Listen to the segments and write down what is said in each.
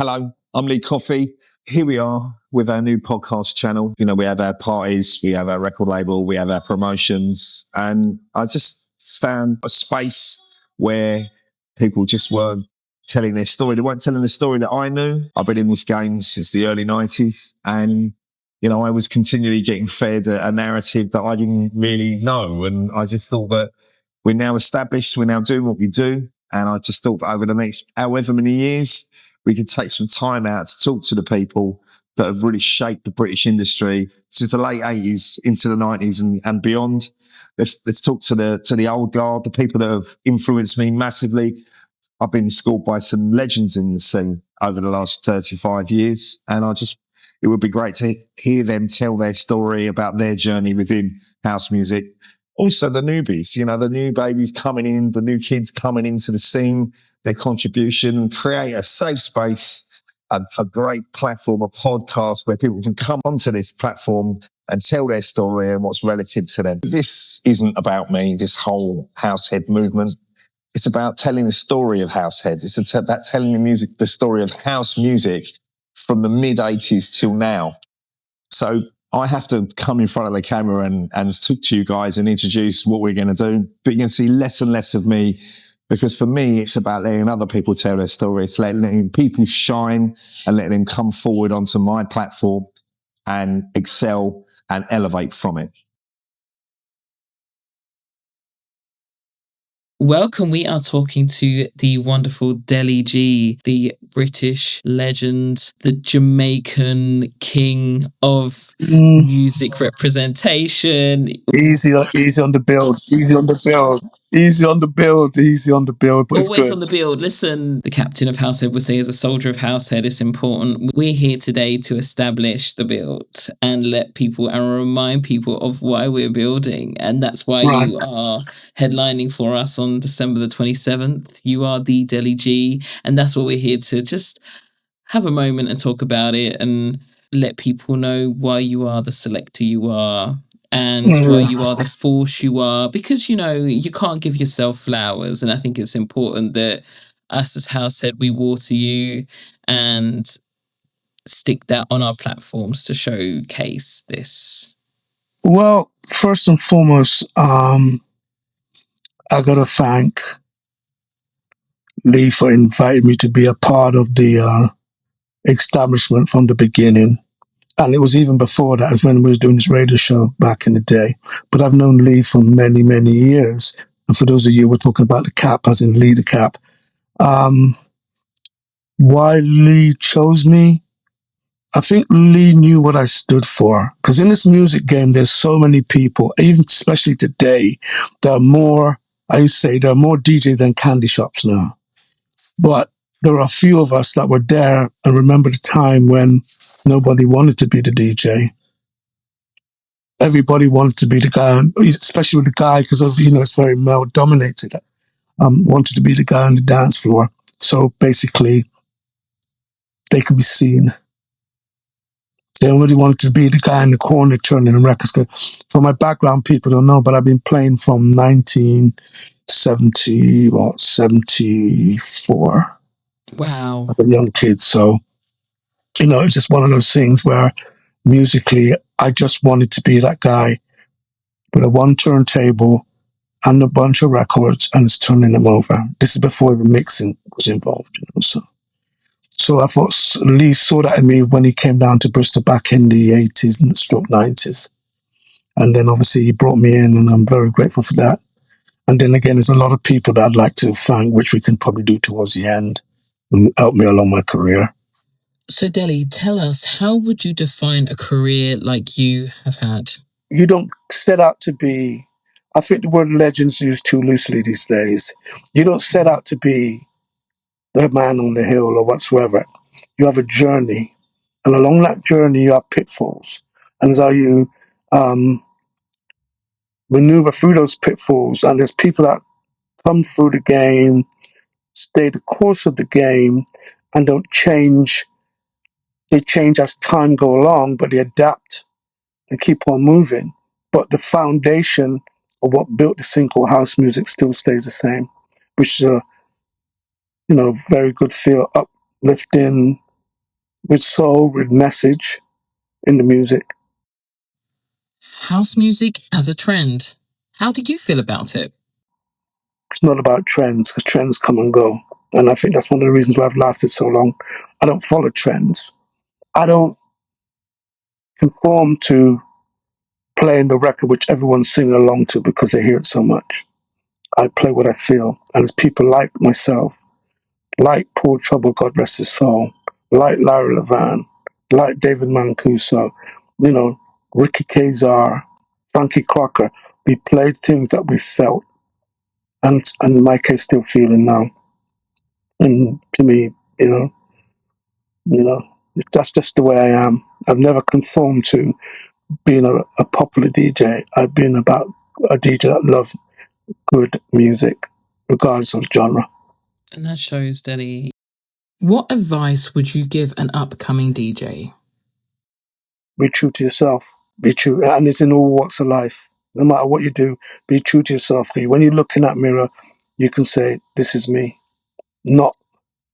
Hello, I'm Lee Coffey. Here we are with our new podcast channel. You know, we have our parties, we have our record label, we have our promotions. And I just found a space where people just weren't telling their story. They weren't telling the story that I knew. I've been in this game since the early 90s. And, you know, I was continually getting fed a narrative that I didn't really know. And I just thought that we're now established, we're now doing what we do. And I just thought that over the next however many years, we could take some time out to talk to the people that have really shaped the British industry since the late 80s into the 90s and beyond. Let's talk to the old guard, the people that have influenced me massively. I've been schooled by some legends in the scene over the last 35 years. And it would be great to hear them tell their story about their journey within house music. Also the newbies, you know, the new babies coming in, the new kids coming into the scene, their contribution, create a safe space, a great platform, a podcast where people can come onto this platform and tell their story and what's relative to them. This isn't about me, this whole househead movement. It's about telling the story of househeads. It's about telling the story of house music from the mid-80s till now. So I have to come in front of the camera and talk to you guys and introduce what we're going to do. But you can see less and less of me, because for me, it's about letting other people tell their story. It's letting people shine and letting them come forward onto my platform and excel and elevate from it. Welcome. We are talking to the wonderful Deli G, the British legend, the Jamaican king of music representation. Easy on the build. But it's Always good. on the build. Listen, the captain of Househead would say, as a soldier of Househead, it's important. We're here today to establish the build and let people and remind people of why we're building. And that's why you are headlining for us on December the 27th. You are the Deli G. And that's what we're here to just have a moment and talk about it and let people know why you are the selector you are. And why you are the force you are, because, you know, you can't give yourself flowers. And I think it's important that us as Househead, we water you and stick that on our platforms to showcase this. Well, first and foremost, I got to thank Lee for inviting me to be a part of the establishment from the beginning. And it was even before that, as when we were doing this radio show back in the day. But I've known Lee for many, many years. And for those of you, we're talking about the Cap, as in Lee the Cap. Why Lee chose me? I think Lee knew what I stood for. Because in this music game, there's so many people, even especially today, there are more DJs than candy shops now. But there are a few of us that were there and remember the time when nobody wanted to be the DJ. Everybody wanted to be the guy, especially with the guy, because of, you know, it's very male dominated. Wanted to be the guy on the dance floor. So basically, they could be seen. They already wanted to be the guy in the corner turning the records. For my background, people don't know, but I've been playing from 1974. Wow. As a young kid. So, you know, it's just one of those things where musically, I just wanted to be that guy with a one turntable and a bunch of records and it's turning them over. This is before the mixing was involved, you know. So I thought Lee saw that in me when he came down to Bristol back in the 80s and stroke 90s. And then obviously he brought me in and I'm very grateful for that. And then again, there's a lot of people that I'd like to thank, which we can probably do towards the end, who helped me along my career. So Deli, tell us, how would you define a career like you have had? You don't set out to be, I think the word legend's used too loosely these days. You don't set out to be the man on the hill or whatsoever. You have a journey. And along that journey, you have pitfalls. And as how you maneuver through those pitfalls. And there's people that come through the game, stay the course of the game, and don't change. They change as time go along, but they adapt and keep on moving. But the foundation of what built the scene called house music still stays the same, which is a, you know, very good feel, uplifting, with soul, with message in the music. House music as a trend. How do you feel about it? It's not about trends, because trends come and go. And I think that's one of the reasons why I've lasted so long. I don't follow trends. I don't conform to playing the record which everyone's singing along to because they hear it so much. I play what I feel. And it's people like myself, like Paul Trouble, God rest his soul, like Larry Levan, like David Mancuso, you know, Ricky Kazar, Frankie Crocker. We played things that we felt, and in my case, still feeling now. And to me, you know, that's just the way I am. I've never conformed to being a popular DJ. I've been about a DJ that loves good music, regardless of genre. And that shows, Deli. What advice would you give an upcoming DJ? Be true to yourself. Be true, and it's in all walks of life. No matter what you do, be true to yourself. When you look in that mirror, you can say, "This is me," not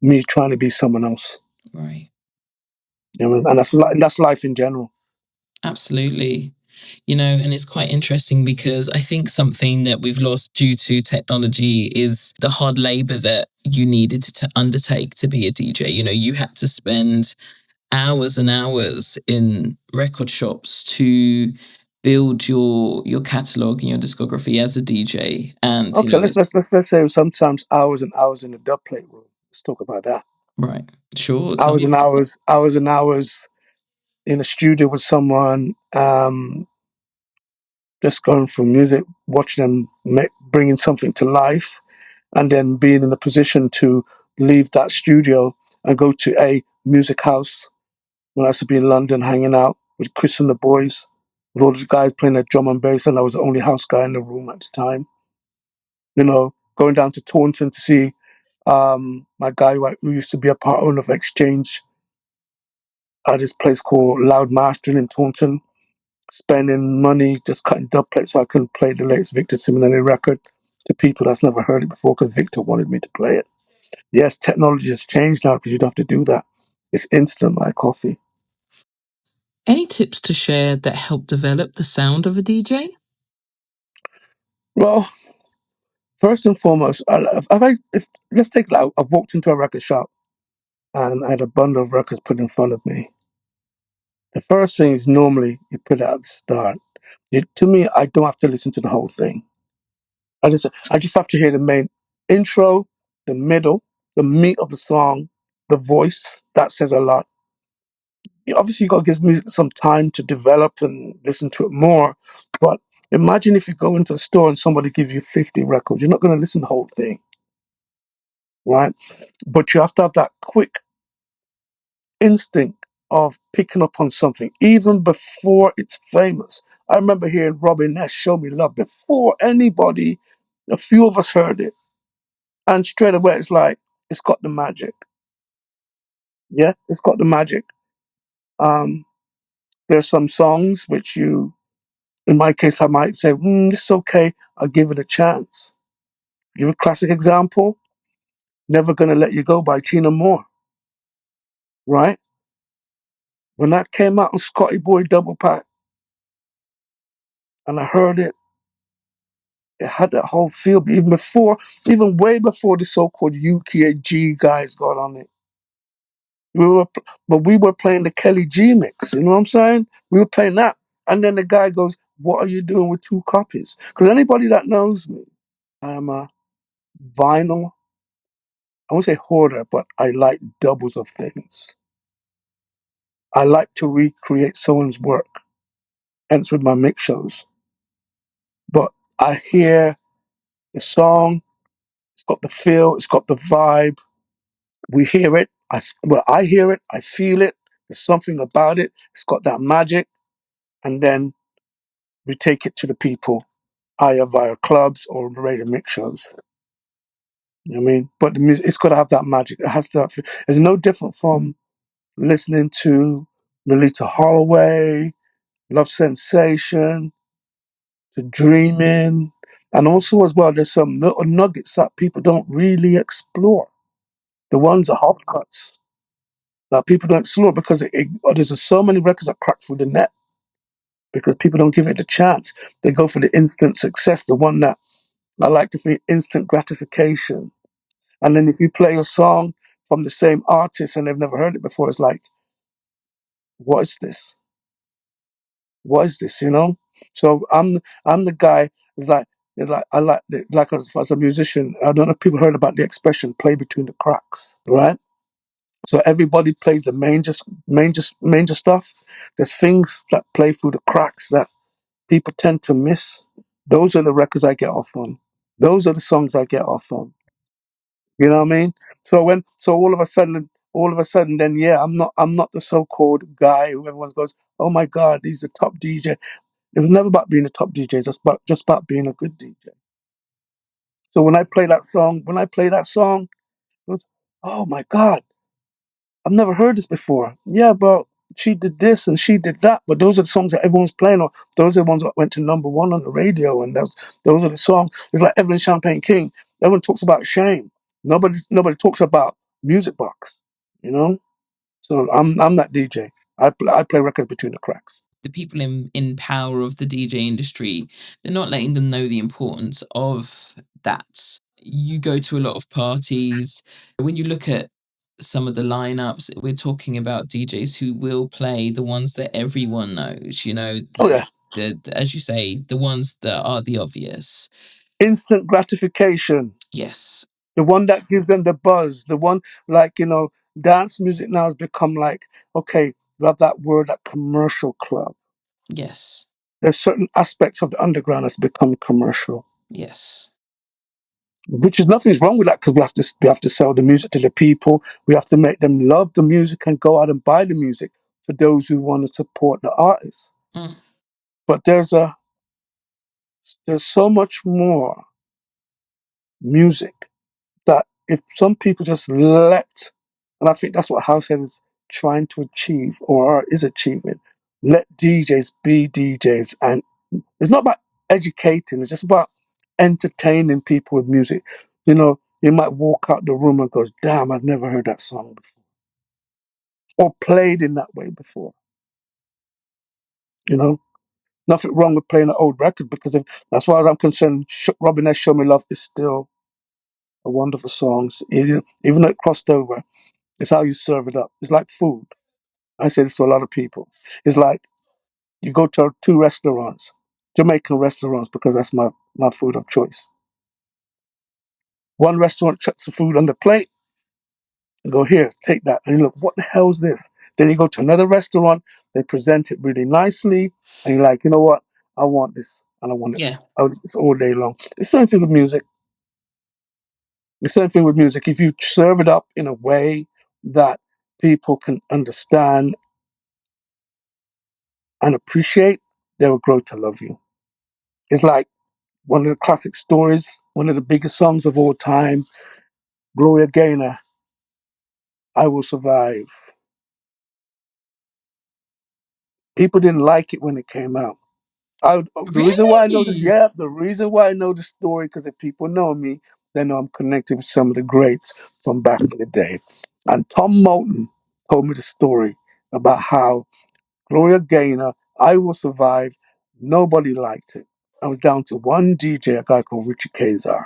me trying to be someone else. Right. You know, and that's life in general. Absolutely. And it's quite interesting because I think something that we've lost due to technology is the hard labor that you needed to undertake to be a DJ. You had to spend hours and hours in record shops to build your catalog and your discography as a DJ. And Okay, let's say sometimes hours and hours in the dub plate room. Let's talk about that. right, sure, tell Hours me. and hours and hours in a studio with someone, just going through music, watching them bringing something to life, and then being in a position to leave that studio and go to a music house. When I used to be in London hanging out with Chris and the boys, with all the guys playing their drum and bass, and I was the only house guy in the room at the time. Going down to Taunton to see my guy who used to be a part owner of Exchange at this place called Loud Mastering in Taunton, spending money just cutting dub plates so I couldn't play the latest Victor Simonelli record to people that's never heard it before because Victor wanted me to play it. Yes, technology has changed now because you don't have to do that. It's instant like coffee. Any tips to share that help develop the sound of a DJ? Well, first and foremost, let's take like I've walked into a record shop and I had a bundle of records put in front of me. The first thing is normally you put it at the start. To me, I don't have to listen to the whole thing. I just have to hear the main intro, the middle, the meat of the song, the voice. That says a lot. Obviously, you got to give music some time to develop and listen to it more. But imagine if you go into a store and somebody gives you 50 records. You're not going to listen to the whole thing, right? But you have to have that quick instinct of picking up on something, even before it's famous. I remember hearing Robin Ness Show Me Love before anybody, a few of us heard it. And straight away, it's like, it's got the magic. Yeah, it's got the magic. Um, there's some songs which in my case, I might say, this is okay. I'll give it a chance. Give a classic example. Never Gonna Let You Go by Tina Moore. Right? When that came out on Scotty Boy Double Pack and I heard it, it had that whole feel. But even way before the so-called UKG guys got on it. But we were playing the Kelly G mix. You know what I'm saying? We were playing that. And then the guy goes, "What are you doing with two copies?" Because anybody that knows me, I am a vinyl, I won't say hoarder, but I like doubles of things. I like to recreate someone's work, hence with my mix shows. But I hear the song, it's got the feel, it's got the vibe. We hear it. I hear it, I feel it. There's something about it. It's got that magic. And then we take it to the people, either via clubs or radio mix shows. You know what I mean? But the music, it's got to have that magic. It has to have, it's no different from listening to Melita Holloway, Love Sensation, to Dreaming. And also as well, there's some little nuggets that people don't really explore. The ones are hot cuts. Now people don't explore because there's so many records that crack through the net because people don't give it a chance. They go for the instant success, the one that I like to think instant gratification. And then if you play a song from the same artist and they've never heard it before, it's like, what is this? What is this? You know? So I'm the guy. It's like I like as a musician. I don't know if people heard about the expression "play between the cracks," right? So everybody plays the major stuff. There's things that play through the cracks that people tend to miss. Those are the records I get off on. Those are the songs I get off on. You know what I mean? So all of a sudden, then yeah, I'm not the so-called guy who everyone goes, oh my God, he's the top DJ. It was never about being a top DJ. It's just about being a good DJ. So when I play that song, it was, oh my God, I've never heard this before. Yeah, but she did this and she did that. But those are the songs that everyone's playing, or those are the ones that went to number one on the radio. And those are the songs. It's like Evelyn Champagne King. Everyone talks about Shame. Nobody talks about Music Box. You know. So I'm that DJ. I play records between the cracks. The people in power of the DJ industry, they're not letting them know the importance of that. You go to a lot of parties. When you look at some of the lineups, we're talking about DJs who will play the ones that everyone knows, Oh yeah. As you say, the ones that are the obvious. Instant gratification. Yes. The one that gives them the buzz. The one dance music now has become like, okay, we have that word, that commercial club. Yes. There's certain aspects of the underground that's become commercial. Yes. Which is nothing's wrong with that because we have to sell the music to the people. We have to make them love the music and go out and buy the music for those who want to support the artists. Mm. But there's so much more music that if some people just let, and I think that's what Househead is trying to achieve or is achieving, let DJs be DJs. And it's not about educating, it's just about entertaining people with music. You might walk out the room and goes, damn, I've never heard that song before. Or played in that way before. You know? Nothing wrong with playing an old record because as far as I'm concerned, Robin S. Show Me Love is still a wonderful song. Even though it crossed over, it's how you serve it up. It's like food. I say this to a lot of people. It's like you go to two restaurants, Jamaican restaurants, because that's my food of choice. One restaurant chucks the food on the plate and go, here, take that. And you look, what the hell is this? Then you go to another restaurant, they present it really nicely, and you're like, you know what? I want this. And I want it. Yeah. I want this all day long. It's the same thing with music. The same thing with music. If you serve it up in a way that people can understand and appreciate, they will grow to love you. It's like one of the classic stories, one of the biggest songs of all time, Gloria Gaynor, I Will Survive. People didn't like it when it came out. The reason why I know this, Really? yeah, the reason why I know the story, because if people know me, they know I'm connected with some of the greats from back in the day. And Tom Moulton told me the story about how Gloria Gaynor, I Will Survive, nobody liked it. I was down to one DJ, a guy called Richie Kazar.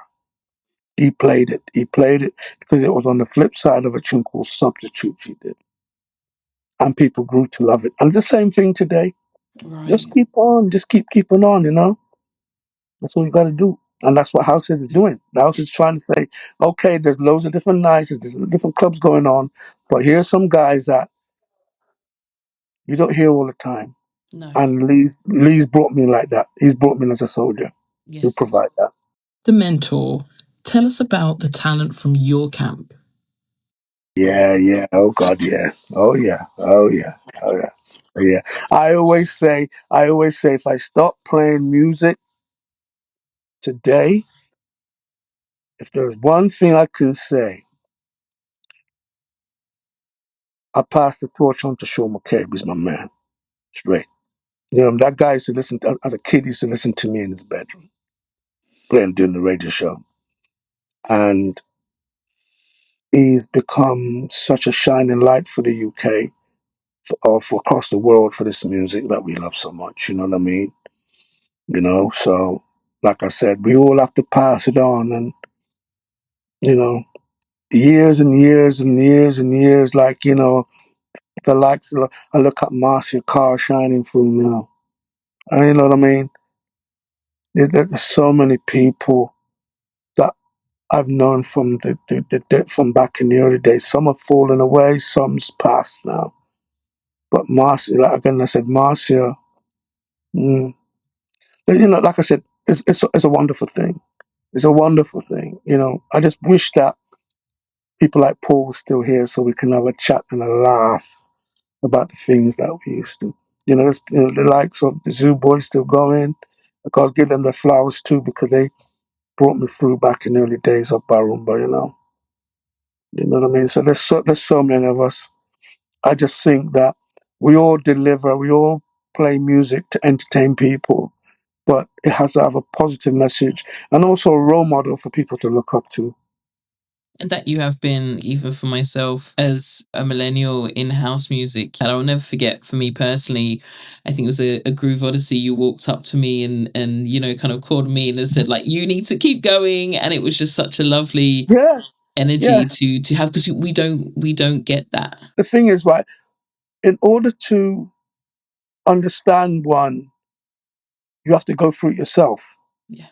He played it. He played it because it was on the flip side of a tune called Substitute she did. And people grew to love it. And the same thing today. Just Right. keep on. Just keep keeping on. That's what you got to do. And that's what House is doing. The House is trying to say, okay, there's loads of different nights, there's different clubs going on, but here's some guys that you don't hear all the time. No. And Lee's brought me like that. He's brought me as a soldier to Yes. provide that. The mentor. Tell us about the talent from your camp. Yeah, yeah. Oh God, yeah. Oh yeah. Oh yeah. Oh yeah. Oh yeah. I always say if I stop playing music today, if there's one thing I can say, I pass the torch on to Sean McCabe. He's my man. Straight. That guy used to listen, as a kid, he used to listen to me in his bedroom, playing doing the radio show. And he's become such a shining light for the UK, or for across the world, for this music that we love so much. You know what I mean? You know, so like I said, we all have to pass it on, and you know, years and years and years and years, like, you know, the likes of, I look at Marcia Carr shining through now. And you know what I mean? There's so many people that I've known from from back in the early days. Some have fallen away, some's passed now. But Marcia, like again, I said, Marcia, you know, like I said, it's a wonderful thing. It's a wonderful thing. You know, I just wish that people like Paul were still here so we can have a chat and a laugh about the things that we used to. You know, the likes of the Zoo Boys still going. I gotta give them their flowers too, because they brought me through back in the early days of Barumba, you know. You know what I mean? So there's so many of us. I just think that we all deliver, we all play music to entertain people, but it has to have a positive message and also a role model for people to look up to. And that you have been, even for myself, as a millennial in house music. And I'll never forget, for me personally, I think it was a Groove Odyssey, you walked up to me and you know, kind of called me and said, like, you need to keep going. And it was just such a lovely energy to have, because we don't get that. The thing is, right, in order to understand one, you have to go through it yourself. Yeah.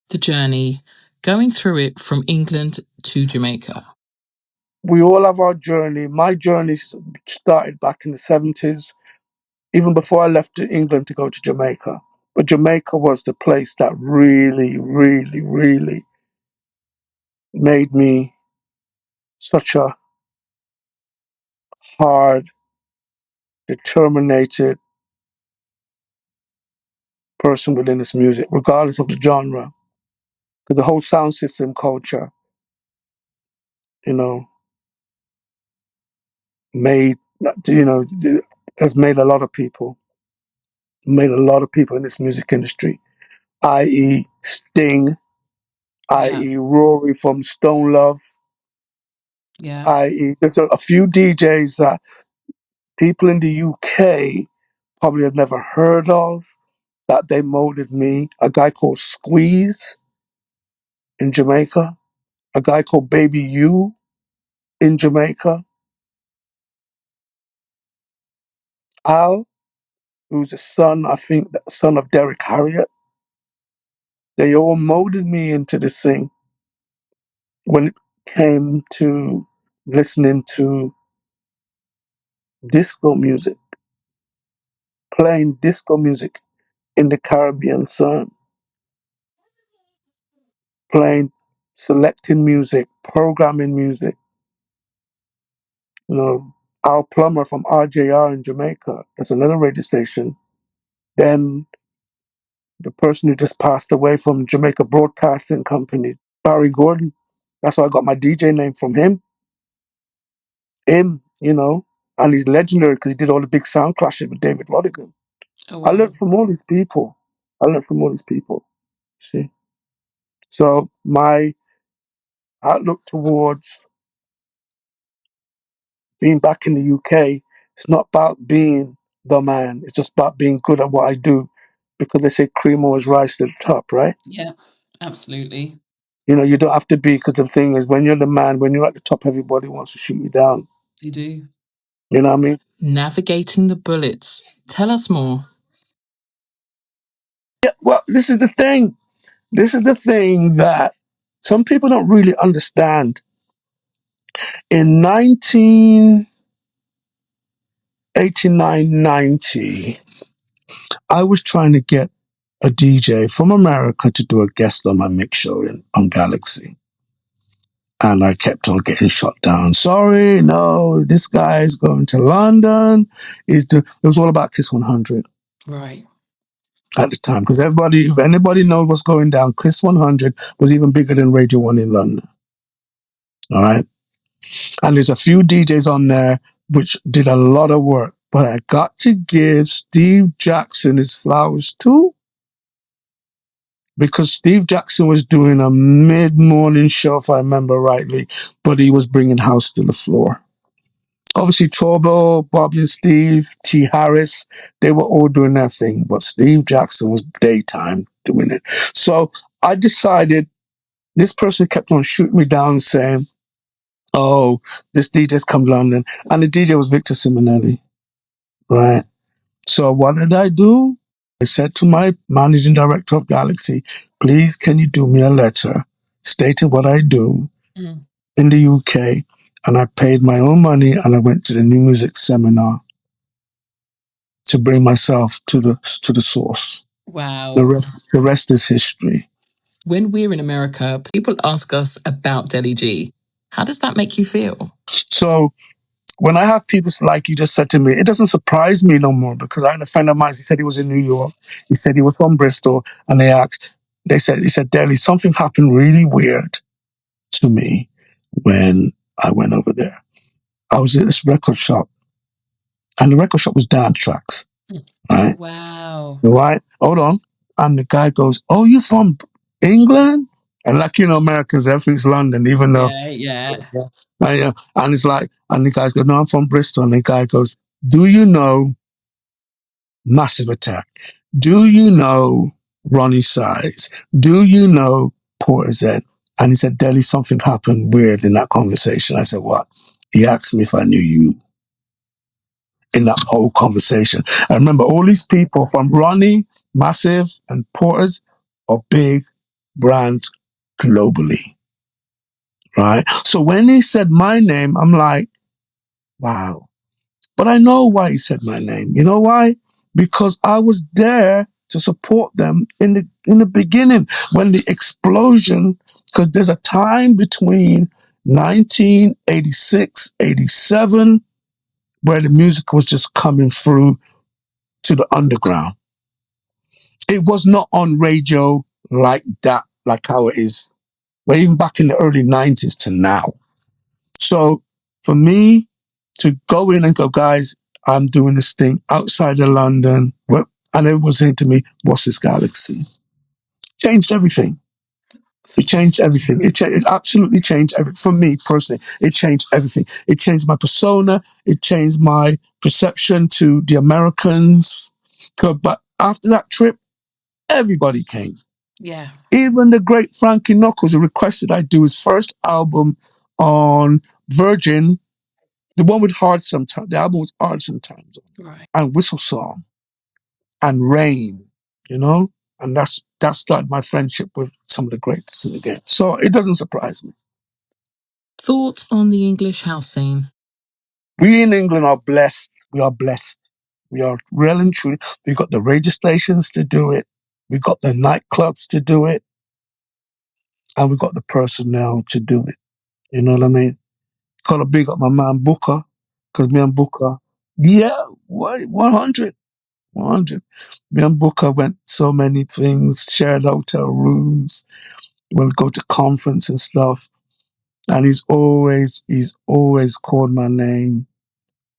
The journey, going through it from England to Jamaica. We all have our journey. My journey started back in the 70s, even before I left England to go to Jamaica. But Jamaica was the place that really, really, really made me such a hard, determined person within this music, regardless of the genre. Because the whole sound system culture, you know, has made a lot of people, in this music industry, i.e. Sting, i.e. Rory from Stone Love, i.e. there's a few DJs that people in the UK probably have never heard of, that they molded me. A guy called Squeeze in Jamaica, a guy called Baby U in Jamaica, Al, who's the son, I think, the son of Derek Harriott. They all molded me into this thing when it came to listening to disco music, playing disco music in the Caribbean sun, selecting music, programming music. You know, Al Plummer from RJR in Jamaica, that's another radio station. Then the person who just passed away from Jamaica Broadcasting Company, Barry Gordon. That's why I got my DJ name from him. You know, and he's legendary because he did all the big sound clashes with David Rodigan. Oh, wow. I learned from all these people. See? So my outlook towards being back in the UK, it's not about being the man. It's just about being good at what I do, because they say cream always rise to the top, right? Yeah, absolutely. You know, you don't have to be, because the thing is, when you're the man, when you're at the top, everybody wants to shoot you down. They do. You know what I mean? Navigating the bullets. Tell us more. Yeah, well, this is the thing. This is the thing that some people don't really understand. In 1989-90, I was trying to get a DJ from America to do a guest on my mix show on Galaxy. And I kept on getting shot down. Sorry, no, this guy is going to London. It was all about Kiss 100. Right. At the time, because if anybody knows what's going down, Kiss 100 was even bigger than Radio 1 in London. All right? And there's a few DJs on there which did a lot of work. But I got to give Steve Jackson his flowers too. because Steve Jackson was doing a mid-morning show, if I remember rightly, but he was bringing house to the floor. Obviously, Trouble, Bobby and Steve, T. Harris, they were all doing their thing, but Steve Jackson was daytime doing it. So I decided, this person kept on shooting me down saying, oh, this DJ's come to London. And the DJ was Victor Simonelli, right? So what did I do? I said to my managing director of Galaxy, please, can you do me a letter stating what I do in the UK? And I paid my own money and I went to the new music seminar to bring myself to the source. Wow. The rest is history. When we're in America, people ask us about Deli G. How does that make you feel? So when I have people like you just said to me, it doesn't surprise me no more, because I had a friend of mine, he said he was in New York. He said he was from Bristol, and he said, Deli, something happened really weird to me when I went over there. I was at this record shop, and the record shop was dance tracks, right? Wow. Right? Hold on. And the guy goes, oh, you from England? And like, Americans, everything's London, even though. Yeah. And it's like, and the guy goes, no, I'm from Bristol. And the guy goes, do you know Massive Attack? Do you know Ronnie Size? Do you know Porter Z? And he said, Deli, something happened weird in that conversation. I said, what? He asked me if I knew you in that whole conversation. I remember all these people from Ronnie, Massive, and Porter's are big brands globally, right? So when he said my name, I'm like, wow. But I know why he said my name. You know why? Because I was there to support them in the beginning, when the explosion, because there's a time between 1986, 87, where the music was just coming through to the underground. It was not on radio like that, like how it is, well, even back in the early 90s to now. So for me to go in and go, guys, I'm doing this thing outside of London, and everyone was saying to me, what's this Galaxy? Changed everything. It changed everything. It absolutely changed everything. For me personally, it changed everything. It changed my persona. It changed my perception to the Americans. But after that trip, everybody came. Yeah. Even the great Frankie Knuckles, who requested I do his first album on Virgin, the one with Hard Sometimes, the album was Hard Sometimes, right, and Whistle Song, and Rain, and that started my friendship with some of the greats in the game. So it doesn't surprise me. Thoughts on the English house scene? We in England are blessed. We are blessed. We are real and true. We've got the radio stations to do it. We've got the nightclubs to do it. And we've got the personnel to do it. You know what I mean? Got to big up my man Booker, because me and Booker, 100. Me and Booker went so many things, shared hotel rooms, when we go to conference and stuff. And he's always called my name.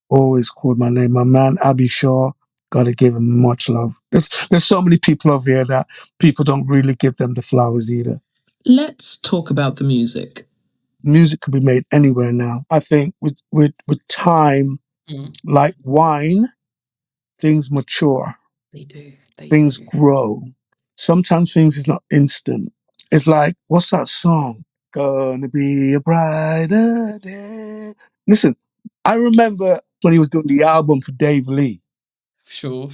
Always called my name. My man Abby Shaw, gotta give him much love. There's so many people over here that people don't really give them the flowers either. Let's talk about the music. Music can be made anywhere now. I think with time, like wine, things mature. They do. Things grow. Sometimes things is not instant. It's like, what's that song? Gonna be a brighter day. Listen, I remember when he was doing the album for Dave Lee. Sure.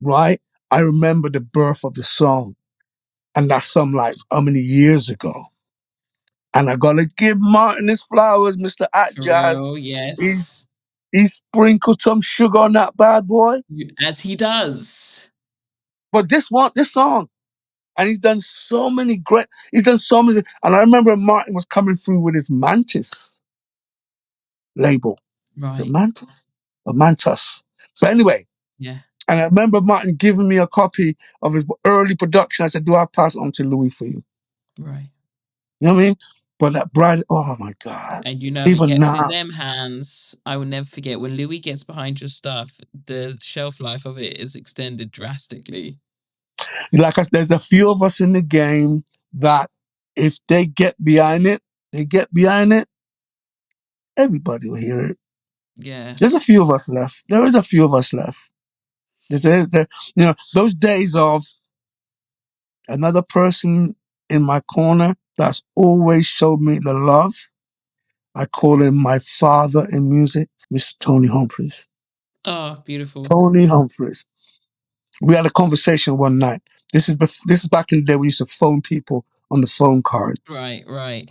Right? I remember the birth of the song. And that's some like how many years ago. And I gotta give Martin his flowers, Mr. Atjazz. Oh, yes. He sprinkled some sugar on that bad boy. As he does. But this song. And he's done so many, and I remember Martin was coming through with his Mantis label. Right. Is it Mantis? Or Mantus? So anyway. Yeah. And I remember Martin giving me a copy of his early production. I said, do I pass it on to Louie for you? Right. You know what I mean? But that bride, oh my God. And even it gets now, in them hands, I will never forget when Louie gets behind your stuff, the shelf life of it is extended drastically. Like there's a few of us in the game that if they get behind it, everybody will hear it. Yeah. There's a few of us left. There is a few of us left. Those days of another person in my corner that's always showed me the love. I call him my father in music, Mr. Tony Humphries. Oh, beautiful. Tony Humphries. We had a conversation one night. This is back in the day we used to phone people on the phone cards. Right.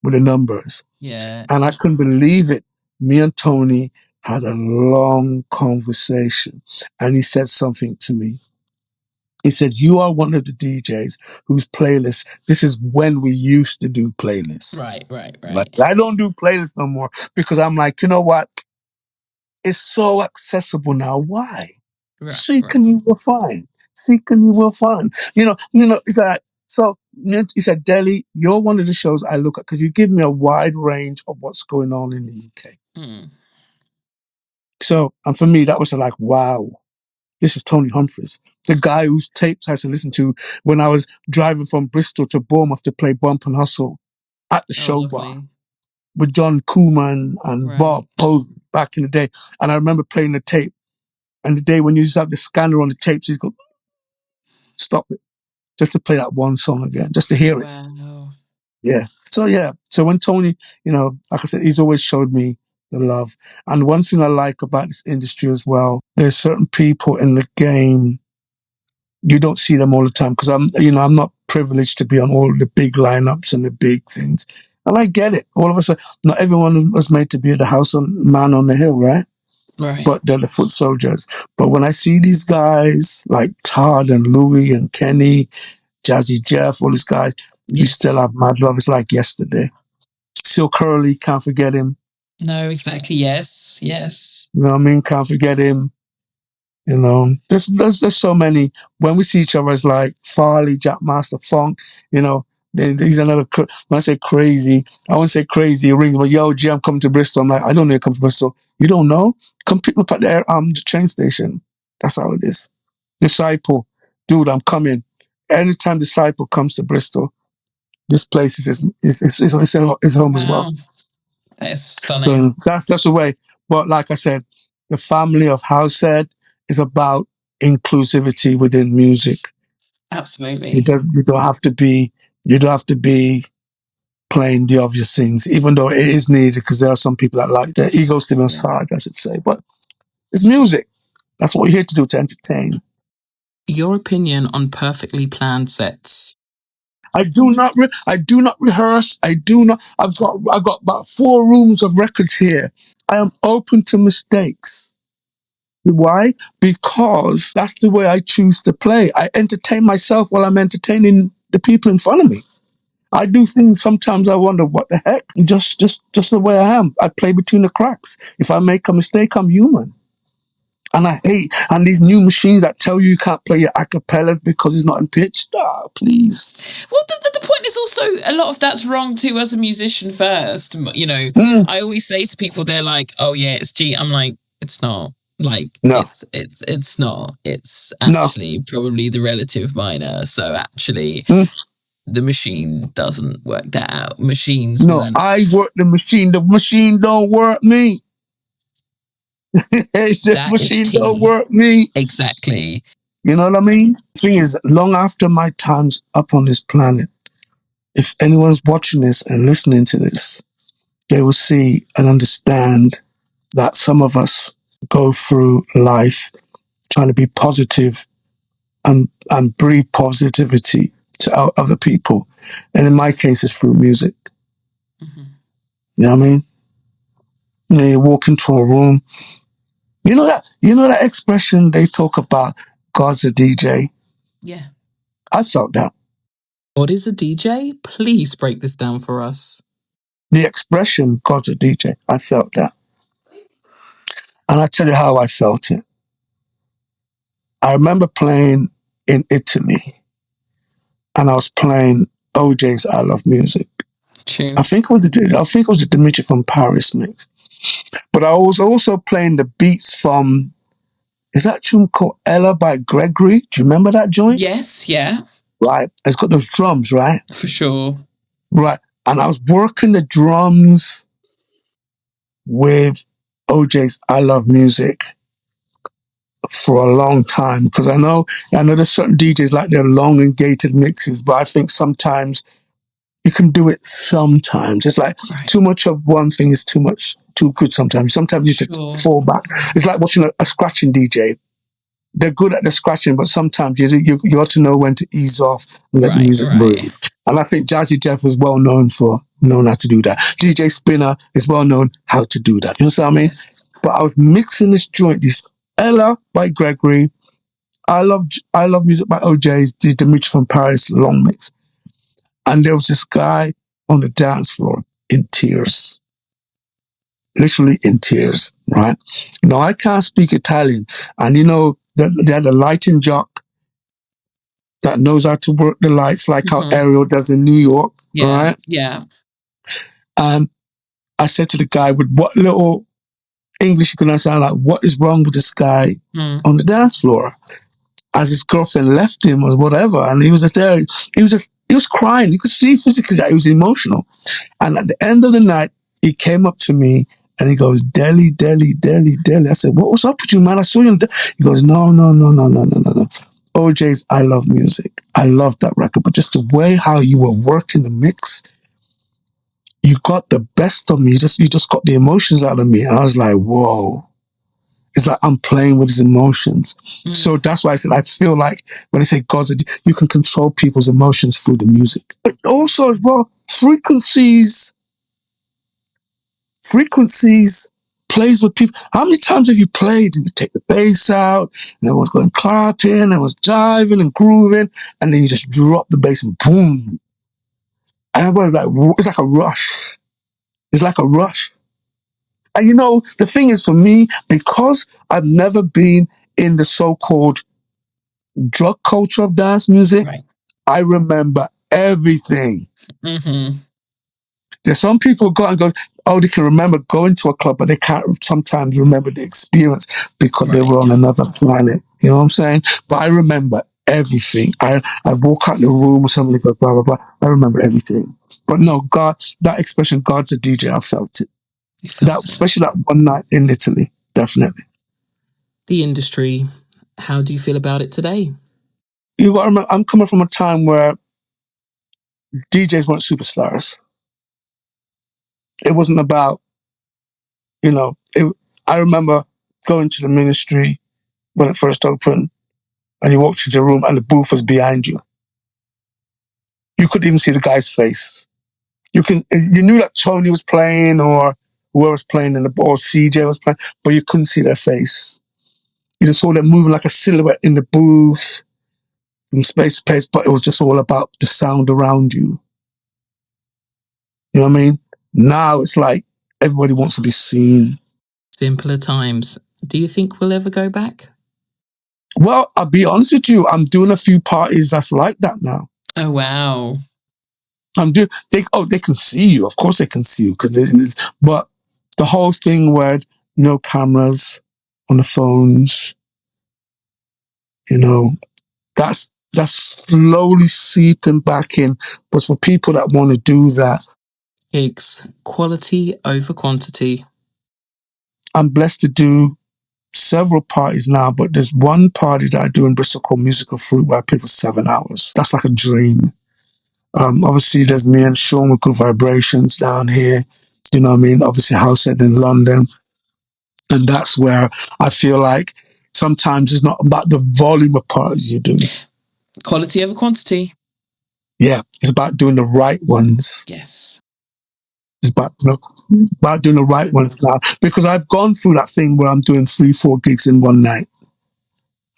With the numbers. Yeah. And I couldn't believe it. Me and Tony had a long conversation. And he said something to me. He said, you are one of the DJs whose playlists, this is when we used to do playlists. Right. But I don't do playlists no more because I'm like, you know what? It's so accessible now. Why? Seek and you will find. Seek and you will find. It's like, so he said, Deli, you're one of the shows I look at because you give me a wide range of what's going on in the UK. So, and for me, that was like, wow, this is Tony Humphries, the guy whose tapes I used to listen to when I was driving from Bristol to Bournemouth to play Bump and Hustle at the show bar with John Koeman and Bob Poe back in the day. And I remember playing the tape. And the day when you just have the scanner on the tapes, you go, stop it. Just to play that one song again, just to hear it. Wow. Yeah. So when Tony, like I said, he's always showed me the love. And one thing I like about this industry as well, there's certain people in the game, you don't see them all the time because I'm not privileged to be on all the big lineups and the big things. And I get it. All of us, not everyone was made to be the man on the hill, right? Right. But they're the foot soldiers. But when I see these guys like Todd and Louie and Kenny, Jazzy Jeff, all these guys, you still have mad love. It's like yesterday. Still Curly, can't forget him. No, exactly. Yes. You know what I mean? Can't forget him. There's so many. When we see each other, it's like Farley, Jack Master, Funk, he's another, when I say crazy, I won't say crazy, it rings, but yo, G, I'm coming to Bristol. I'm like, I don't know you come to Bristol. You don't know? Come pick me up at the train station. That's how it is. Disciple, dude, I'm coming. Anytime Disciple comes to Bristol, this place is his home as well. That is stunning. So that's the way. But like I said, the family of Househead is about inclusivity within music. Absolutely. You don't have to be playing the obvious things, even though it is needed because there are some people that like their egos to be on side, I should say. But it's music. That's what we're here to do, to entertain. Your opinion on perfectly planned sets? I do not rehearse. I've got about 4 rooms of records here. I am open to mistakes. Why? Because that's the way I choose to play. I entertain myself while I'm entertaining the people in front of me. I do things sometimes I wonder what the heck. Just the way I am. I play between the cracks. If I make a mistake, I'm human. And I hate these new machines that tell you can't play your a cappella because it's not in pitch. Please. Well, the point is also a lot of that's wrong too as a musician first. I always say to people, they're like, oh yeah, it's G. I'm like, it's not. Like, no. It's not. It's actually probably the relative minor. So actually, the machine doesn't work that out. Machines. I work the machine. The machine don't work me. The machine don't work me. Exactly. You know what I mean? The thing is, long after my time's up on this planet, if anyone's watching this and listening to this, they will see and understand that some of us go through life trying to be positive and breathe positivity to other people. And in my case, it's through music. Mm-hmm. You know what I mean? You walk into a room. You know that expression they talk about, God's a DJ? Yeah. I felt that. God is a DJ? Please break this down for us. The expression, God's a DJ, I felt that. And I tell you how I felt it. I remember playing in Italy, and I was playing OJ's I Love Music. True. I think it was the Dimitri from Paris mix. But I was also playing the beats from is that tune called Ella by Gregory? Do you remember that joint? Yes, yeah. Right. It's got those drums, right? For sure. Right. And I was working the drums with OJ's I Love Music for a long time, because I know there's certain DJs like their long and gated mixes, but I think sometimes you can do it sometimes. It's like too much of one thing is too good sometimes. Sometimes you need to fall back. It's like watching a scratching DJ. They're good at the scratching, but sometimes you ought to know when to ease off and let the music breathe. And I think Jazzy Jeff is well known for knowing how to do that. DJ Spinner is well known how to do that. You know what I mean? Yes. But I was mixing this joint, this Ella by Gregory, I Love Music by OJ's, the Dimitri from Paris long mix. And there was this guy on the dance floor in tears. Literally in tears, right? Now, I can't speak Italian. And they had a lighting jock that knows how to work the lights like how Ariel does in New York, right? Yeah. And I said to the guy, with what little English you can understand, like, what is wrong with this guy on the dance floor? As his girlfriend left him or whatever. And he was just there. He was crying. You could see physically that he was emotional. And at the end of the night, he came up to me and he goes, Deli, Deli, Deli, Deli. I said, what's up with you, man? I saw you. He goes, no. OJ's I Love Music. I love that record. But just the way how you were working the mix, you got the best of me. You just got the emotions out of me. And I was like, whoa. It's like I'm playing with his emotions. So that's why I said I feel like when I say God's, you can control people's emotions through the music. But also as well, frequencies plays with people. How many times have you played and you take the bass out and everyone's going clapping, everyone's jiving and grooving, and then you just drop the bass and boom. And everyone's like, it's like a rush. It's like a rush. And the thing is for me, because I've never been in the so-called drug culture of dance music, I remember everything. There's some people go, they can remember going to a club, but they can't sometimes remember the experience because they were on another planet. You know what I'm saying? But I remember everything. I walk out the room or somebody goes, blah, blah, blah. I remember everything. But no, God, that expression, God's a DJ, I felt it. Especially that one night in Italy, definitely. The industry, how do you feel about it today? You got to remember, I'm coming from a time where DJs weren't superstars. It wasn't about, I remember going to the ministry when it first opened, and you walked into the room and the booth was behind you. You couldn't even see the guy's face. You knew that Tony was playing or whoever was playing or CJ was playing, but you couldn't see their face. You just saw them moving like a silhouette in the booth from space to space, but it was just all about the sound around you. You know what I mean? Now it's like everybody wants to be seen. Simpler times. Do you think we'll ever go back? Well, I'll be honest with you. I'm doing a few parties that's like that now. Oh, wow. They can see you. Of course they can see you. But the whole thing where no cameras on the phones, that's slowly seeping back in. But for people that want to do that, gigs, quality over quantity. I'm blessed to do several parties now, but there's one party that I do in Bristol called Musical Fruit where I play for 7 hours. That's like a dream. Obviously, there's me and Sean with Good Vibrations down here. You know what I mean? Obviously, Househead in London. And that's where I feel like sometimes it's not about the volume of parties you do. Quality over quantity. Yeah, it's about doing the right ones. Yes. It's about doing the right ones now. Because I've gone through that thing where I'm doing 3-4 gigs in one night.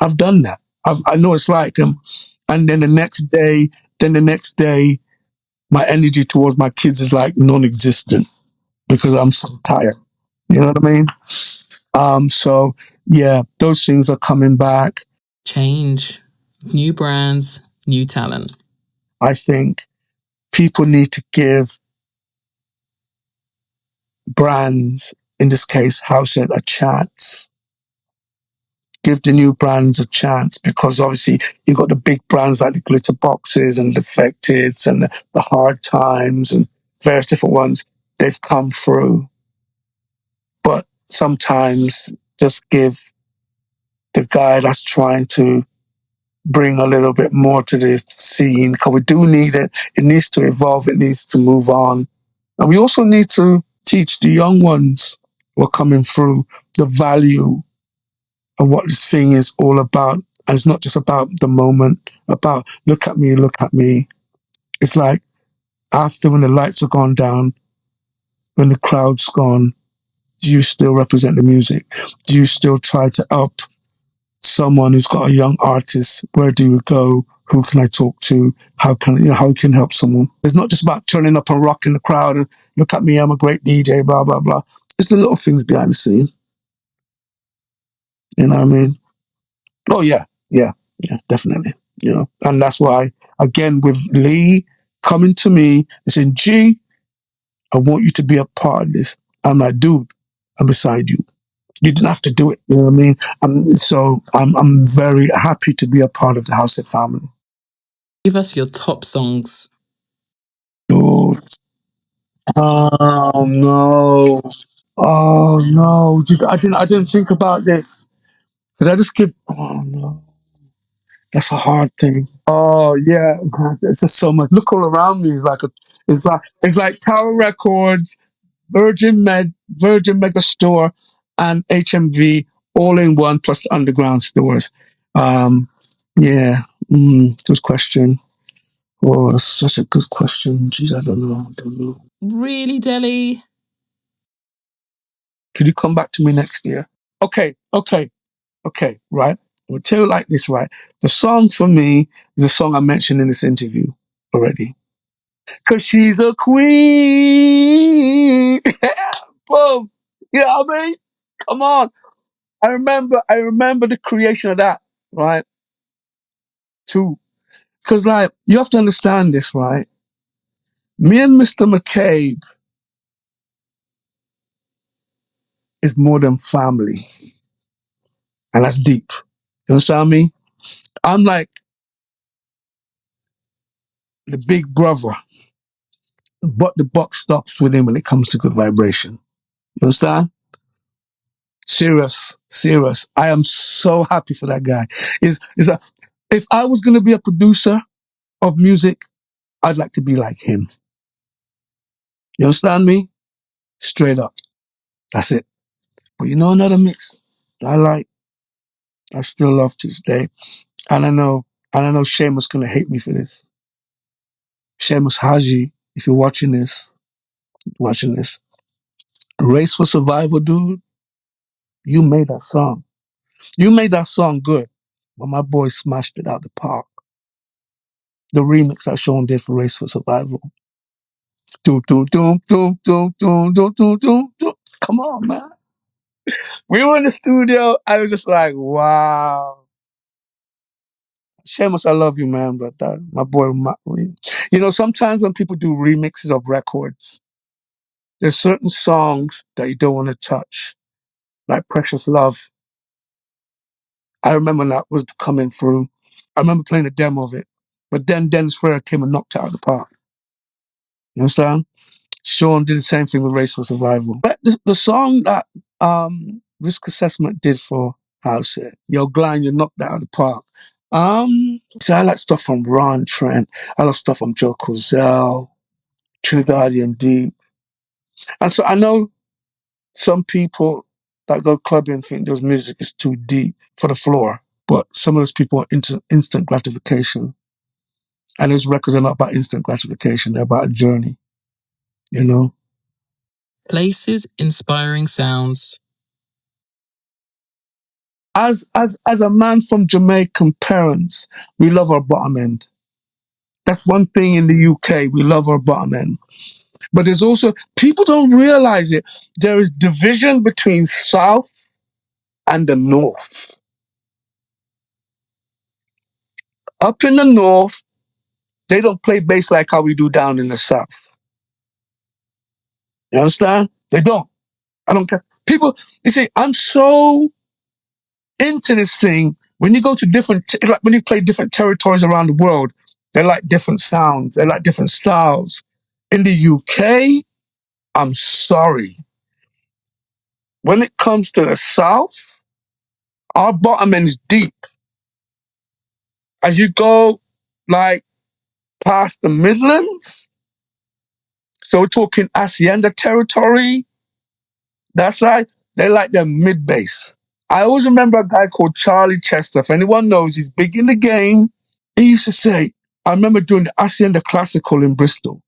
I've done that. I know it's like them. And then the next day, my energy towards my kids is like non-existent because I'm so tired. You know what I mean? So yeah, those things are coming back. Change, new brands, new talent. I think people need to give brands, in this case, Househead, a chance. give the new brands a chance, because obviously you've got the big brands like the Glitter Boxes and Defecteds and the Hard Times and various different ones. They've come through. But sometimes just give the guy that's trying to bring a little bit more to this scene, because we do need it. It needs to evolve. It needs to move on. And we also need to teach the young ones who are coming through the value of what this thing is all about. And it's not just about the moment, about look at me, look at me. It's like after, when the lights are gone down, when the crowd's gone, do you still represent the music? Do you still try to help someone who's got a young artist? Where do you go? Who can I talk to? How can how can help someone? It's not just about turning up and rocking the crowd and look at me, I'm a great DJ, blah blah blah. It's the little things behind the scene. You know what I mean? Oh yeah, definitely. And that's why, again, with Lee coming to me and saying, "G, I want you to be a part of this." I'm like, "Dude, I'm beside you. You didn't have to do it." You know what I mean? So I'm very happy to be a part of the Househead family. Give us your top songs. Dude. Oh no. Oh no. I didn't think about this. Because I just give, oh no. That's a hard thing. Oh yeah. God, it's just so much. Look all around me. It's like Tower Records, Virgin Mega Store, and HMV all in one, plus the underground stores. Yeah. Good question. Oh, such a good question. Jeez, I don't know. Really, Deli? Could you come back to me next year? Okay, right? We'll tell you like this, right? The song for me is a song I mentioned in this interview already. Cause she's a queen. Boom. You know what I mean? Come on. I remember the creation of that, right? Too. Cause like, you have to understand this, right? Me and Mr. McCabe is more than family. And that's deep. You understand me? I'm like the big brother, but the buck stops with him when it comes to good vibration. You understand? Serious. I am so happy for that guy. If I was going to be a producer of music, I'd like to be like him. You understand me? Straight up. That's it. But you know another mix that I still love to this day. And I know Seamus going to hate me for this. Seamus Haji, if you're watching this, Race for Survival, dude, you made that song. You made that song good, but my boy smashed it out the park. The remix that Sean did for Race for Survival. Doom, doom, doom, doom, doom, doom, doom, doom, doom, doom. Come on, man. We were in the studio. I was just like, wow. Seamus, I love you, man, but my boy, sometimes when people do remixes of records, there's certain songs that you don't want to touch, like Precious Love. I remember when that was coming through. I remember playing a demo of it, but then Dennis Ferrer came and knocked it out of the park. You understand? Sean did the same thing with Race for Survival. But the song that Risk Assessment did for Househead, Yo Glenn, you knocked that out of the park. See, I like stuff from Ron Trent. I love stuff from Joe Claussell, Trinidadian Deep. And so I know some people that go clubbing think those music is too deep for the floor. But some of those people are into instant gratification. And those records are not about instant gratification. They're about a journey, you know? Places, inspiring sounds. As a man from Jamaican parents, we love our bottom end. That's one thing in the UK. We love our bottom end. But there's also, people don't realize it. There is division between South and the North. Up in the North, they don't play bass like how we do down in the South. You understand? They don't. I don't care. People, you see, I'm so into this thing, when you go to like when you play different territories around the world, they like different sounds, they like different styles. In the UK, I'm sorry. When it comes to the South, our bottom end is deep. As you go, like, past the Midlands, so we're talking Hacienda territory, that side, they like their mid-bass. I always remember a guy called Charlie Chester. If anyone knows, he's big in the game. He used to say, I remember doing the Hacienda Classical in Bristol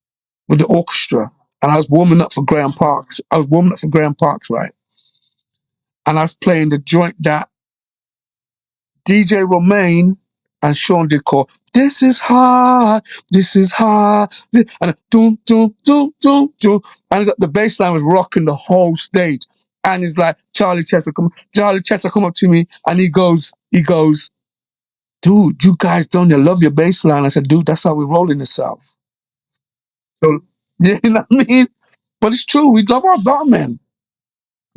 with the orchestra, and I was warming up for Graham Parks. Right? And I was playing the joint that DJ Romaine and Sean did call This Is Hard, This Is Hard. And doom, doom, doom, doom, doom. And the bass line was rocking the whole stage. And it's like, Charlie Chester come up to me and he goes, dude, you guys don't love your bass line. I said, dude, that's how we roll in the South. So, you know what I mean? But it's true. We love our barman.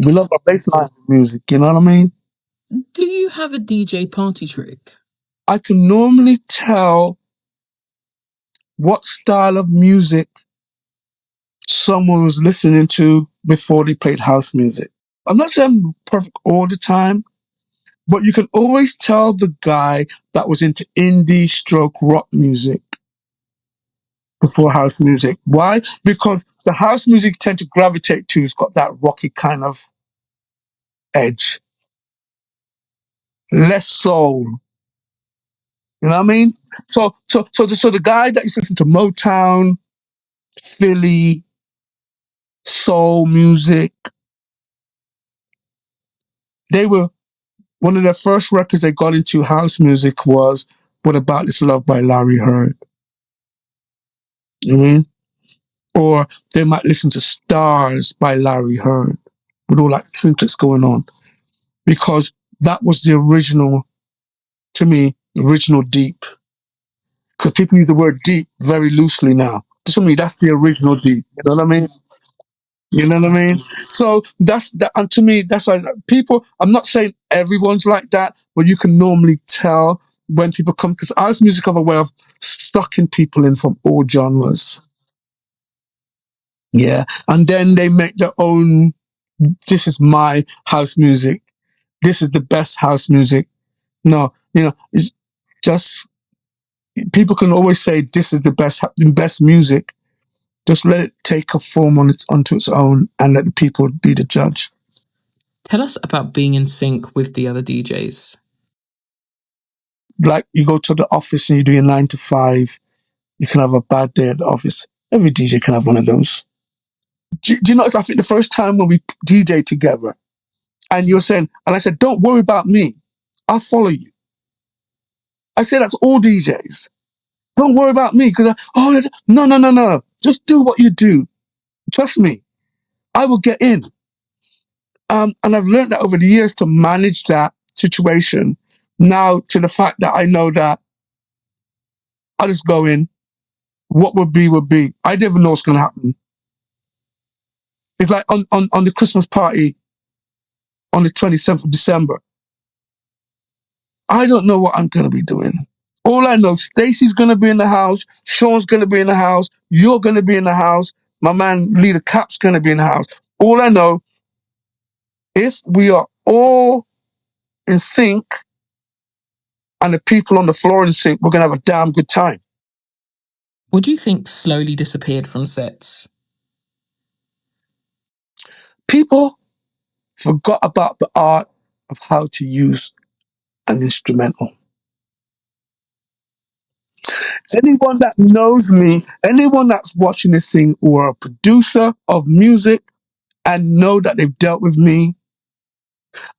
We love our bass line music. You know what I mean? Do you have a DJ party trick? I can normally tell what style of music someone was listening to before they played house music. I'm not saying I'm perfect all the time, but you can always tell the guy that was into indie stroke rock music before house music. Why? Because the house music tend to gravitate to, it's got that rocky kind of edge. Less soul. You know what I mean? So the guy that used to listen to Motown, Philly, soul music, they were, one of their first records they got into house music was What About This Love by Larry Heard. You know what I mean? Or they might listen to Stars by Larry Heard with all that trinkets going on. Because that was the original, to me, original deep. Because people use the word deep very loosely now. To me, that's the original deep. You know what I mean? You know what I mean? So that's that, and to me, that's like people. I'm not saying everyone's like that, but you can normally tell when people come, because house music have a way of sucking people in from all genres. Yeah, and then they make their own. This is my house music. This is the best house music. No, it's just people can always say this is the best music. Just let it take a form onto its own and let the people be the judge. Tell us about being in sync with the other DJs. Like you go to the office and you do your 9 to 5, you can have a bad day at the office. Every DJ can have one of those. Do you notice, I think the first time when we DJ together and you're saying, and I said, don't worry about me. I'll follow you. I say that to all DJs. Don't worry about me because, no. Just do what you do. Trust me. I will get in. And I've learned that over the years to manage that situation. Now to the fact that I know that I just go in. What would be, would be. I never know what's going to happen. It's like on the Christmas party on the 27th of December. I don't know what I'm going to be doing. All I know, Stacey's going to be in the house. Sean's going to be in the house. You're going to be in the house. My man, Leader Cap's going to be in the house. All I know, if we are all in sync and the people on the floor in sync, we're going to have a damn good time. What do you think slowly disappeared from sets? People forgot about the art of how to use an instrumental. Anyone that knows me, anyone that's watching this thing or a producer of music and know that they've dealt with me,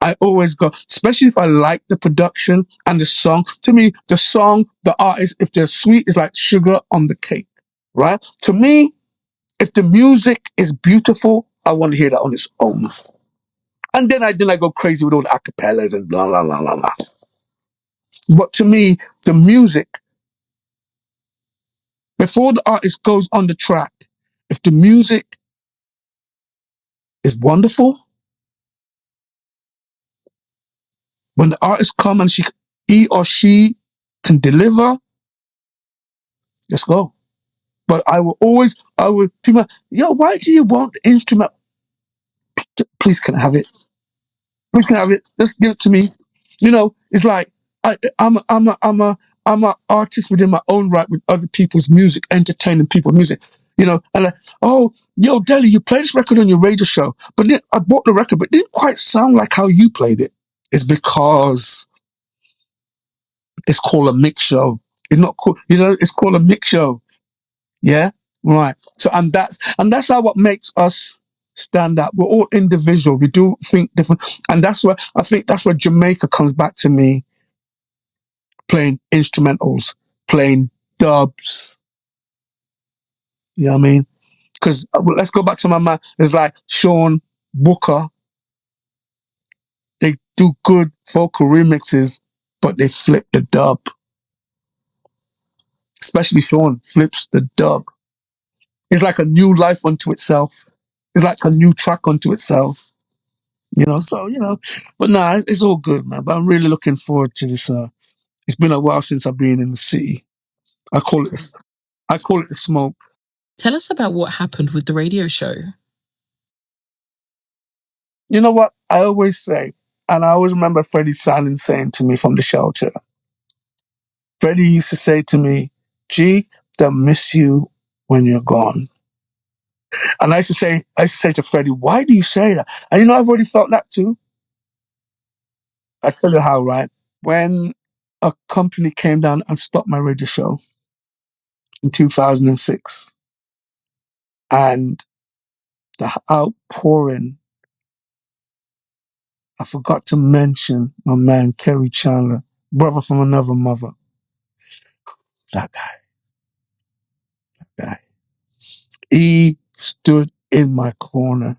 I always go, especially if I like the production and the song. To me, the song, the artist, if they're sweet, is like sugar on the cake, right? To me, if the music is beautiful, I want to hear that on its own. And then I go crazy with all the acapellas and blah, blah, blah, blah, blah. But to me, the music, before the artist goes on the track, if the music is wonderful, When the artist come and he or she can deliver, let's go. But people, yo, why do you want the instrument? Please can I have it? Please can I have it? Just give it to me. You know, it's like I'm a artist within my own right with other people's music, entertaining people's music. You know, and like, oh, yo, Deli, you played this record on your radio show, but then I bought the record, but it didn't quite sound like how you played it. It's because it's called a mix show. It's not cool, you know. It's called a mix show. Yeah, right. So and that's how what makes us stand out. We're all individual. We do think different, and that's where I think that's where Jamaica comes back to me. Playing instrumentals, playing dubs. You know what I mean? Because let's go back to my man. It's like Sean Booker. They do good vocal remixes, but they flip the dub. Especially Sean flips the dub. It's like a new life unto itself. It's like a new track unto itself. You know, so, you know. But nah, it's all good, man. But I'm really looking forward to this. It's been a while since I've been in the city. I call it the smoke. Tell us about what happened with the radio show. You know what? I always say, and I always remember Freddie Silent saying to me from the shelter. Freddie used to say to me, G, they'll miss you when you're gone. And I used to say to Freddie, why do you say that? And you know, I've already felt that too. I tell you how, right? When a company came down and stopped my radio show in 2006, and the outpouring, I forgot to mention my man, Kerry Chandler, brother from another mother. That guy. He stood in my corner.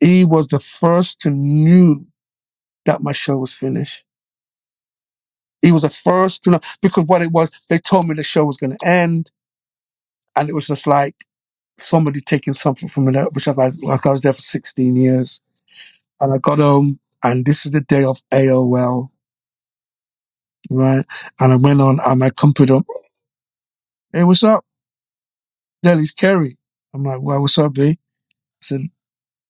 He was the first to knew that my show was finished. He was the first to know, because what it was, they told me the show was going to end, and it was just like somebody taking something from me, which I was there for 16 years. And I got home, and this is the day of AOL, right? And I went on, and I computer, hey, what's up? Deli's Kerry. I'm like, well, what's up, B? I said,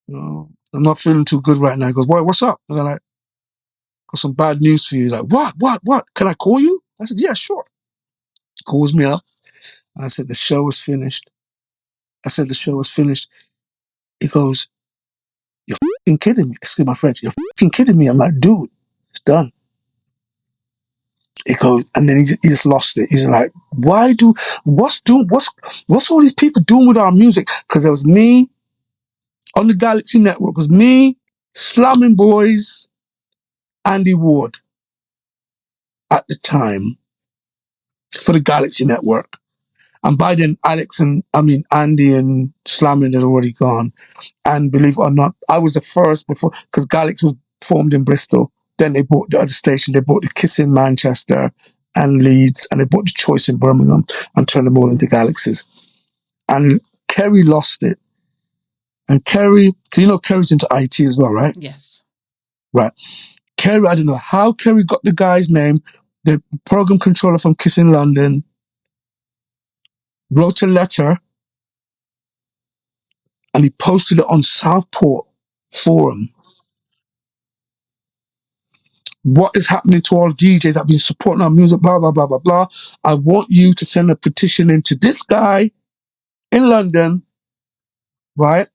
no, I'm not feeling too good right now. He goes, boy, what's up? And I'm like, got some bad news for you. He's like, what? Can I call you? I said, yeah, sure. He calls me up. And I said, the show was finished. He goes, you're f***ing kidding me. Excuse my French. You're f***ing kidding me. I'm like, dude, it's done. He goes, and then he just lost it. He's like, what's all these people doing with our music? Because there was me on the Galaxy Network. It was me, Slamming Boys, Andy Ward at the time for the Galaxy Network. And by then, Andy and Slamming had already gone. And believe it or not, I was the first before, because Galaxy was formed in Bristol. Then they bought the other station. They bought the Kiss in Manchester and Leeds, and they bought the Choice in Birmingham and turned them all into Galaxies. And Kerry lost it. And Kerry, you know, Kerry's into IT as well, right? Yes. Right. Kerry, I don't know how Kerry got the guy's name. The program controller from Kiss in London wrote a letter, and he posted it on Southport Forum. What is happening to all DJs that have been supporting our music, blah, blah, blah, blah, blah. I want you to send a petition in to this guy in London, right?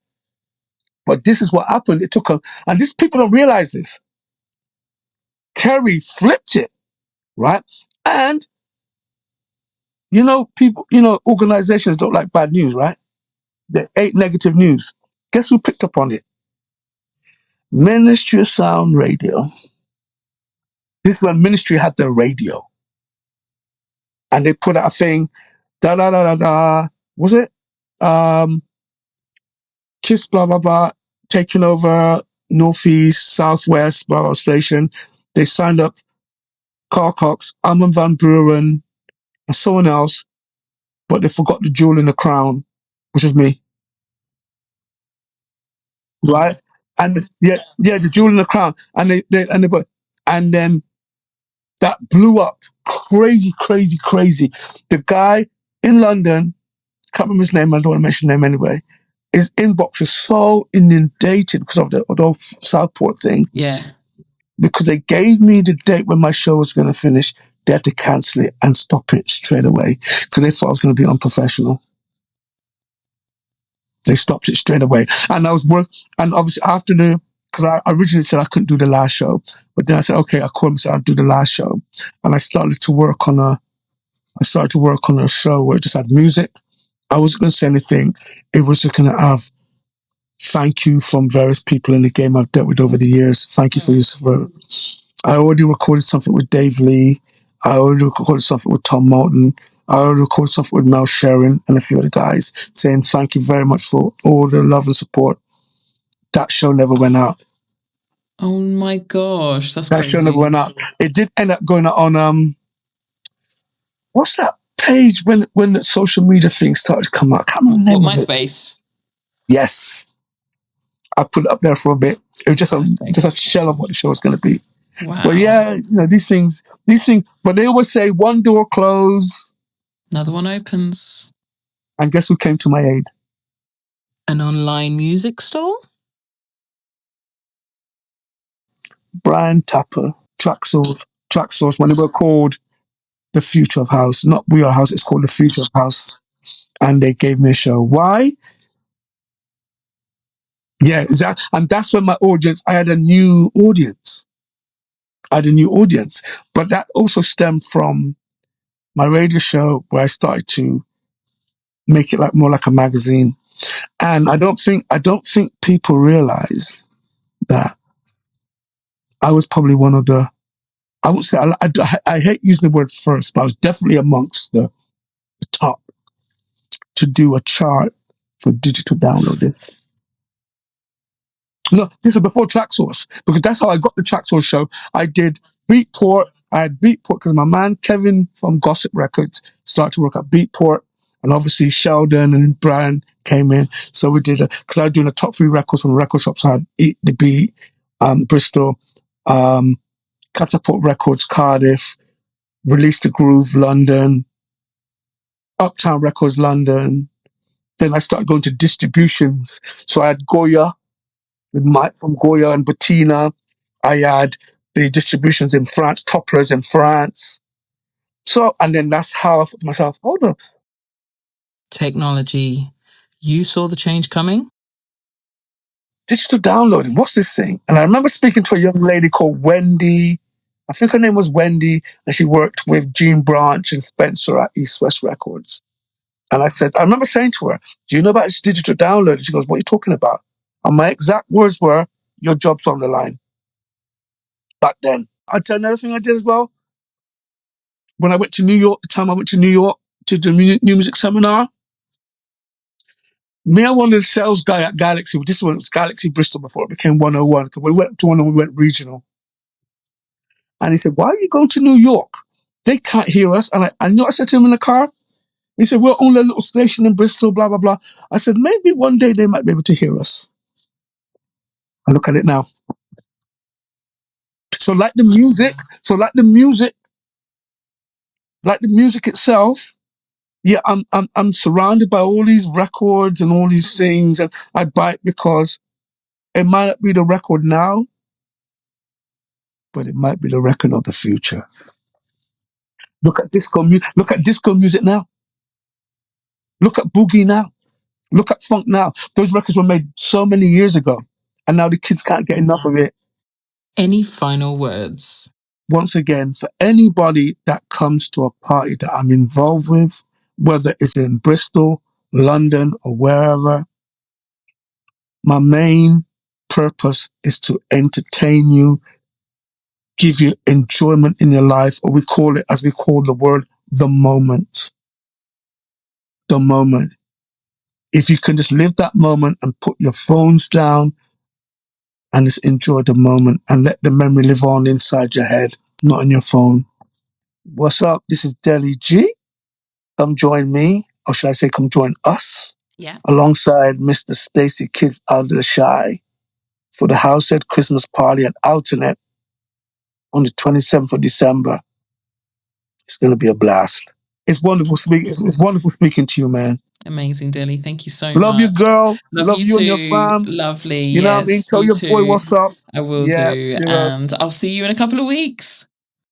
But this is what happened. It took and these people don't realize this. Kerry flipped it, right? And, you know, organizations don't like bad news, right? They hate negative news. Guess who picked up on it? Ministry of Sound Radio. This is when Ministry had their radio. And they put out a thing, was it? Kiss, blah, blah, blah, taking over Northeast, Southwest, blah, blah, station. They signed up Carl Cox, Armin van Buren, and someone else, but they forgot the jewel in the crown, which was me. Right? And the jewel in the crown. And they put, And then that blew up. Crazy. The guy in London, can't remember his name, I don't want to mention his name anyway, his inbox was so inundated because of the whole Southport thing. Yeah. Because they gave me the date when my show was going to finish, they had to cancel it and stop it straight away because they thought I was going to be unprofessional. They stopped it straight away. And I was and obviously after because I originally said I couldn't do the last show, but then I said, okay, I called him and said I'll do the last show. And I started to work on a show where it just had music. I wasn't going to say anything. It was just going to have thank you from various people in the game I've dealt with over the years. Thank you for your support. I already recorded something with Dave Lee. I already recorded something with Tom Moulton. I already recorded something with Mel Sharon and a few other guys saying thank you very much for all the love and support. That show never went out. Oh my gosh, that's crazy. That show never went out. It did end up going out on what's that page when the social media thing started to come out? I can't remember the name of it. MySpace. Yes. I put it up there for a bit. It was just a shell of what the show was going to be. Wow. But yeah, these things, but they always say one door closes, another one opens. And guess who came to my aid? An online music store? Brian Tapper, Track Source, when they were called The Future of House. Not We Are House, it's called The Future of House. And they gave me a show. Why? Yeah, and that's when I had a new audience. But that also stemmed from my radio show where I started to make it more like a magazine. And I don't think people realize that I was probably one of the, I would say, I hate using the word first, but I was definitely amongst the top to do a chart for digital downloading. No, this is before Track Source, because that's how I got the Track Source show. I did Beatport. I had Beatport because my man Kevin from Gossip Records started to work at Beatport, and obviously Sheldon and Brian came in. So we did because I was doing the top 3 records from record shops. I had Eat the Beat, Bristol, Catapult Records, Cardiff, Release the Groove, London, Uptown Records, London. Then I started going to distributions. So I had Goya, with Mike from Goya and Bettina. I had the distributions in France, Topplers in France. So, and then that's how I thought to myself, hold up. Technology. You saw the change coming? Digital downloading, what's this thing? And I remember speaking to a young lady called Wendy. I think her name was Wendy, and she worked with Gene Branch and Spencer at East West Records. And I remember saying to her, do you know about this digital download? She goes, what are you talking about? And my exact words were, your job's on the line. Back then. I'll tell you another thing I did as well. When I went to New York, the time I went to New York to the new music seminar, me and one of the sales guy at Galaxy, this one was Galaxy Bristol before it became 101, because we went to one and we went regional. And he said, why are you going to New York? They can't hear us. And I knew I said to him in the car, he said, we're only a little station in Bristol, blah, blah, blah. I said, maybe one day they might be able to hear us. And look at it now. So like the music itself, yeah, I'm surrounded by all these records and all these things, and I buy it because it might not be the record now, but it might be the record of the future. Look at disco music now. Look at boogie now. Look at funk now. Those records were made so many years ago, and now the kids can't get enough of it. Any final words? Once again, for anybody that comes to a party that I'm involved with, whether it's in Bristol, London, or wherever, my main purpose is to entertain you, give you enjoyment in your life, or we call it, as we call the word, the moment. The moment. If you can just live that moment and put your phones down and just enjoy the moment and let the memory live on inside your head, not in your phone. What's up? This is Deli G. Come join me, or should I say come join us, alongside Mr. Stacey Kids Out of the Shy for the Househead Christmas Party at Outernett on the 27th of December. It's going to be a blast. It's wonderful it's wonderful speaking to you, man. Amazing, Deli. Thank you so much. Love you, girl. Love you you too. and your fam. Lovely. You know what I mean? Tell your boy what's up. I will Yeah, do. cheers. And I'll see you in a couple of weeks.